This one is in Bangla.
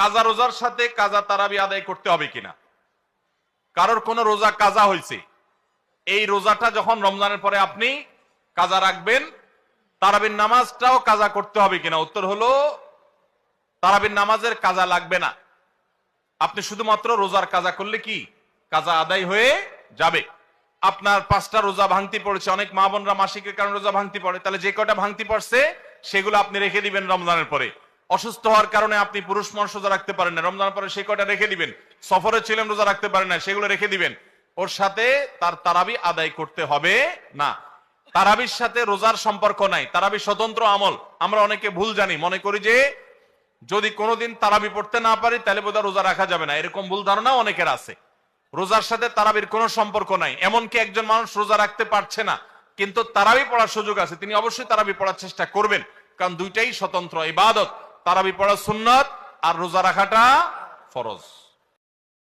কাজা রোজার সাথে কাজা তারাবি আদায় করতে হবে কিনা। কারোর কোন রোজা কাজা হয়েছে, এই রোজাটা যখন রমজানের পরে আপনি কাজা রাখবেন, তারাবির নামাজটাও কাজা করতে হবে কিনা। উত্তর হলো তারাবির নামাজের কাজা লাগবে না। আপনি শুধুমাত্র রোজার কাজা করলে কি কাজা আদায় হয়ে যাবে। আপনার 5টা রোজা ভাঙতি পড়েছে, অনেক মা বোনরা মাসিকের কারণে রোজা ভাঙতি পড়ে, তাহলে যে কটা ভাঙতি পড়ছে সেগুলো আপনি রেখে দিবেন রমজানের পরে। অসুস্থ হওয়ার কারণে আপনি পুরুষ মানুষ রোজা রাখতে পারেন না, রমজানের পরে সেই কটা রেখে দিবেন। সফরে ছিলেন, রোজা রাখতে পারেন না, সেগুলো রেখে দিবেন। ওর সাথে তার তারাবি আদায় করতে হবে না। তারাবির সাথে রোজার সম্পর্ক নাই, তারাবি স্বতন্ত্র আমল। আমরা অনেকে ভুল জানি, মনে করি যে যদি কোনোদিন তারাবি পড়তে না পারি তাহলে বোধহয় রোজা রাখা যাবে না, এরকম ভুল ধারণা অনেকের আছে। রোজার সাথে তারাবির কোনো সম্পর্ক নাই। এমনকি একজন মানুষ রোজা রাখতে পারছে না কিন্তু তারাবি পড়ার সুযোগ আছে, তিনি অবশ্যই তারাবি পড়ার চেষ্টা করবেন, কারণ দুইটাই স্বতন্ত্র ইবাদত। তারাবি পড়া সুন্নাত আর রোজা রাখাটা ফরজ।